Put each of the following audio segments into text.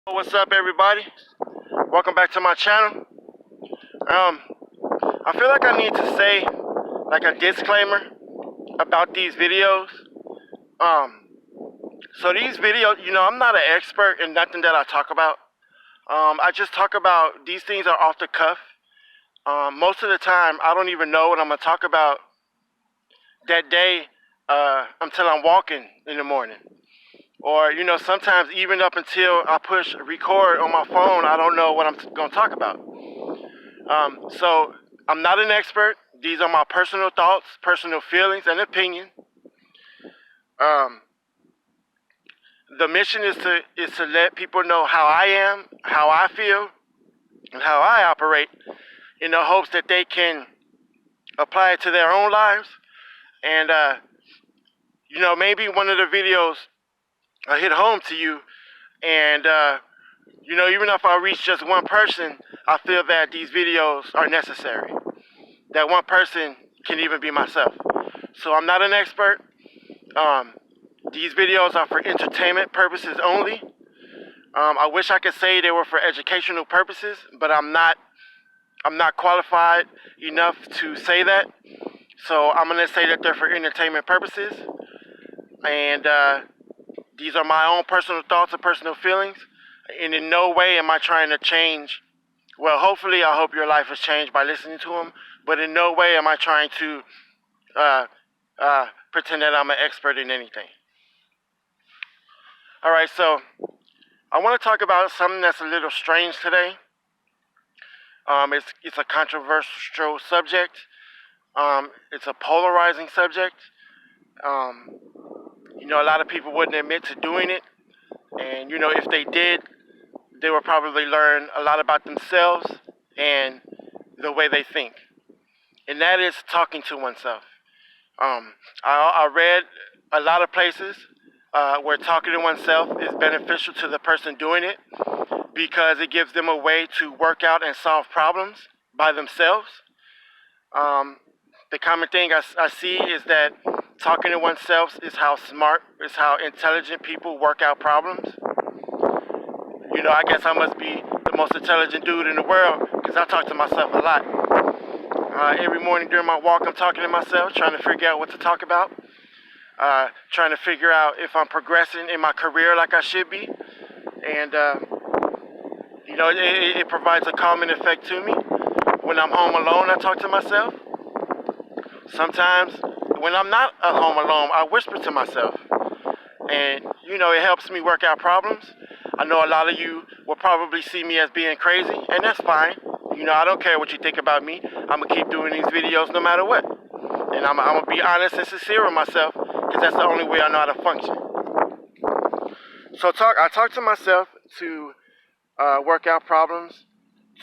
What's up, everybody? Welcome back to my channel. I feel like I need to say like a disclaimer about these videos. Um, so these videos, I'm not an expert in nothing that I talk about. I just talk about these things are off the cuff. Most of the time, I don't even know what I'm gonna talk about that day until I'm walking in the morning. Or, sometimes even up until I push record on my phone, I don't know what I'm going to talk about. So I'm not an expert. These are my personal thoughts, personal feelings, and opinion. Um, the mission is to let people know how I am, how I feel, and how I operate, in the hopes that they can apply it to their own lives. And maybe one of the videos hit home to you, and even if I reach just one person, I feel that these videos are necessary. That one person can even be myself. So I'm not an expert. These videos are for entertainment purposes only. I wish I could say they were for educational purposes, but I'm not qualified enough to say that. So I'm gonna say that they're for entertainment purposes, and these are my own personal thoughts and personal feelings. And in no way am I trying to change. Well, hopefully, I hope your life has changed by listening to them. But in no way am I trying to pretend that I'm an expert in anything. All right, so I want to talk about something that's a little strange today. It's a controversial subject. It's a polarizing subject. A lot of people wouldn't admit to doing it. And, if they did, they would probably learn a lot about themselves and the way they think. And that is talking to oneself. I read a lot of places where talking to oneself is beneficial to the person doing it because it gives them a way to work out and solve problems by themselves. The common thing I see is that talking to oneself is how smart, is how intelligent people work out problems. I guess I must be the most intelligent dude in the world because I talk to myself a lot. Every morning during my walk, I'm talking to myself, trying to figure out what to talk about. Trying to figure out if I'm progressing in my career like I should be. And, it provides a calming effect to me. When I'm home alone, I talk to myself. Sometimes, when I'm not at home alone, I whisper to myself. And, it helps me work out problems. I know a lot of you will probably see me as being crazy, and that's fine. I don't care what you think about me. I'm going to keep doing these videos no matter what. And I'm going to be honest and sincere with myself, because that's the only way I know how to function. So I talk to myself to work out problems,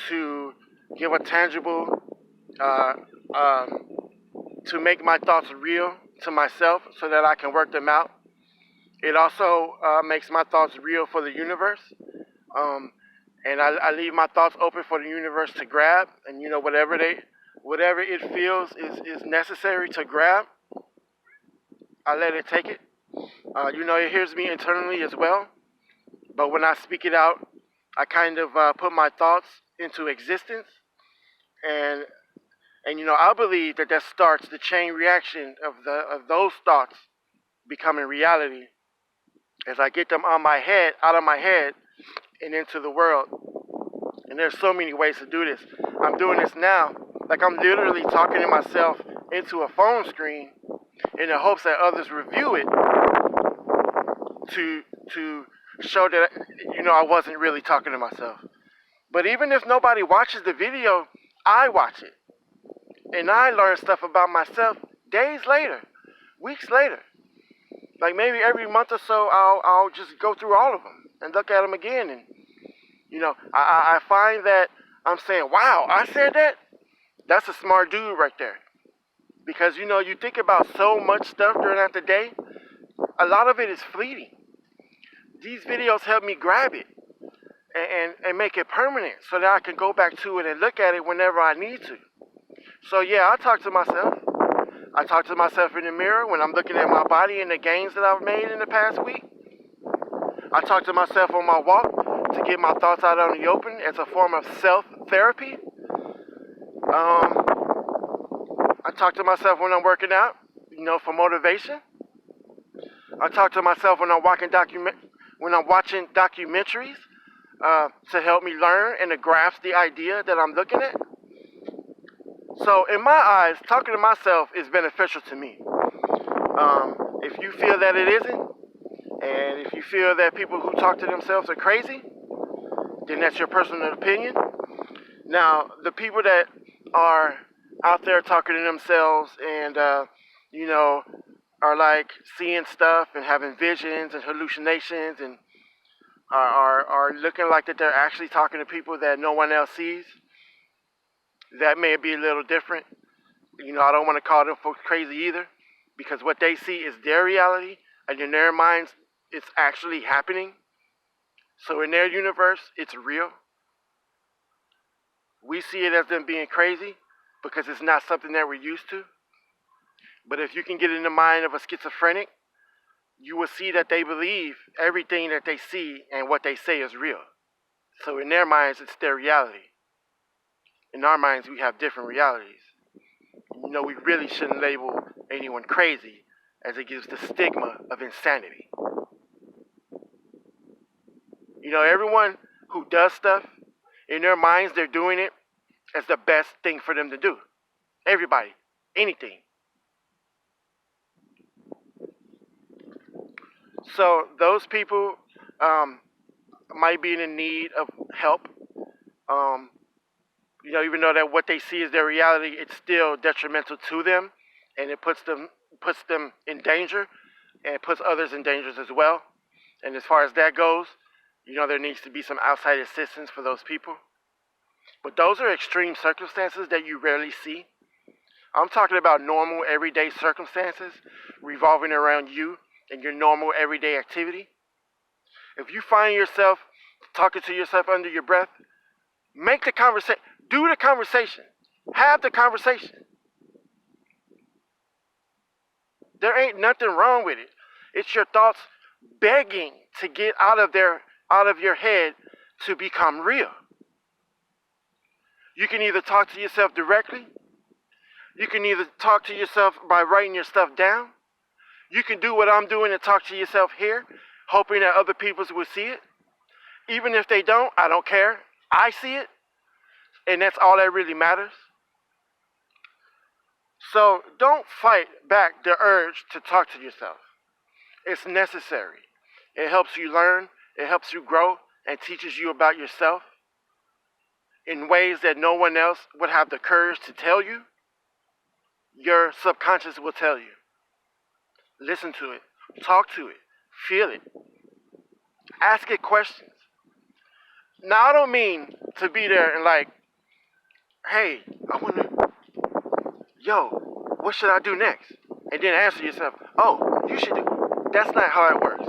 to give a tangible, to make my thoughts real to myself so that I can work them out. It also makes my thoughts real for the universe. And I leave my thoughts open for the universe to grab. And, whatever it feels is necessary to grab, I let it take it. It hears me internally as well. But when I speak it out, I kind of put my thoughts into existence. And I believe that starts the chain reaction of those thoughts becoming reality as I get them out of my head, and into the world. And there's so many ways to do this. I'm doing this now, like I'm literally talking to myself into a phone screen in the hopes that others review it to show that I wasn't really talking to myself. But even if nobody watches the video, I watch it. And I learn stuff about myself days later, weeks later. Like maybe every month or so, I'll just go through all of them and look at them again. And, I find that I'm saying, wow, I said that? That's a smart dude right there. Because, you think about so much stuff during the day, a lot of it is fleeting. These videos help me grab it and make it permanent so that I can go back to it and look at it whenever I need to. So, yeah, I talk to myself. I talk to myself in the mirror when I'm looking at my body and the gains that I've made in the past week. I talk to myself on my walk to get my thoughts out on the open as a form of self-therapy. I talk to myself when I'm working out, for motivation. I talk to myself when I'm watching documentaries to help me learn and to grasp the idea that I'm looking at. So in my eyes, talking to myself is beneficial to me. If you feel that it isn't, and if you feel that people who talk to themselves are crazy, then that's your personal opinion. Now, the people that are out there talking to themselves and, are like seeing stuff and having visions and hallucinations and are looking like that they're actually talking to people that no one else sees, that may be a little different. I don't want to call them folks crazy either, because what they see is their reality, and in their minds, it's actually happening. So in their universe, it's real. We see it as them being crazy because it's not something that we're used to. But if you can get in the mind of a schizophrenic, you will see that they believe everything that they see and what they say is real. So in their minds, it's their reality. In our minds, we have different realities. We really shouldn't label anyone crazy, as it gives the stigma of insanity. Everyone who does stuff, in their minds, they're doing it as the best thing for them to do. Everybody, anything. So those people might be in need of help. Even though that what they see is their reality, it's still detrimental to them, and it puts them in danger, and it puts others in danger as well. And as far as that goes, there needs to be some outside assistance for those people. But those are extreme circumstances that you rarely see. I'm talking about normal, everyday circumstances revolving around you and your normal, everyday activity. If you find yourself talking to yourself under your breath, make the conversation. Do the conversation. Have the conversation. There ain't nothing wrong with it. It's your thoughts begging to get out of your head to become real. You can either talk to yourself directly. You can either talk to yourself by writing your stuff down. You can do what I'm doing and talk to yourself here, hoping that other people will see it. Even if they don't, I don't care. I see it. And that's all that really matters. So don't fight back the urge to talk to yourself. It's necessary. It helps you learn, it helps you grow, and teaches you about yourself in ways that no one else would have the courage to tell you. Your subconscious will tell you. Listen to it. Talk to it. Feel it. Ask it questions. Now, I don't mean to be there and like, hey, what should I do next? And then answer yourself, oh, you should do. That's not how it works.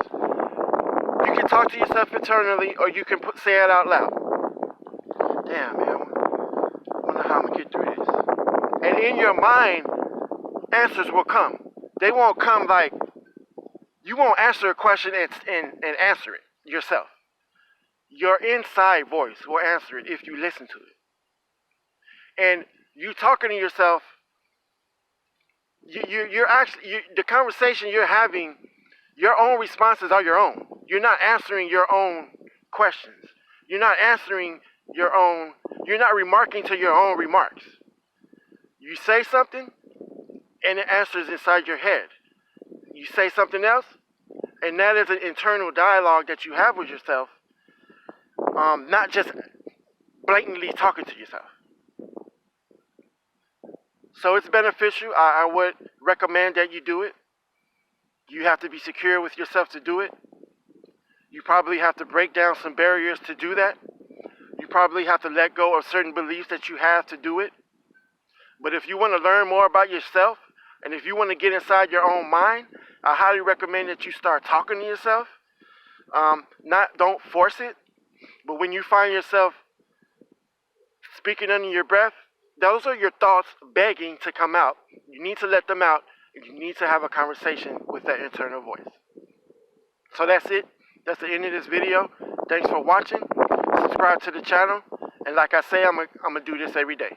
You can talk to yourself internally, or you can say it out loud. Damn, man, I wonder how I'm going to get through this. And in your mind, answers will come. They won't come like, you won't answer a question and answer it yourself. Your inside voice will answer it if you listen to it. And you talking to yourself, the conversation you're having, your own responses are your own. You're not answering your own questions. You're not remarking to your own remarks. You say something, and it answers inside your head. You say something else, and that is an internal dialogue that you have with yourself, not just blatantly talking to yourself. So it's beneficial. I would recommend that you do it. You have to be secure with yourself to do it. You probably have to break down some barriers to do that. You probably have to let go of certain beliefs that you have to do it. But if you want to learn more about yourself, and if you want to get inside your own mind, I highly recommend that you start talking to yourself. Don't force it, but when you find yourself speaking under your breath, those are your thoughts begging to come out. You need to let them out, and you need to have a conversation with that internal voice. So that's it. That's the end of this video. Thanks for watching. Subscribe to the channel. And like I say, I'm gonna do this every day.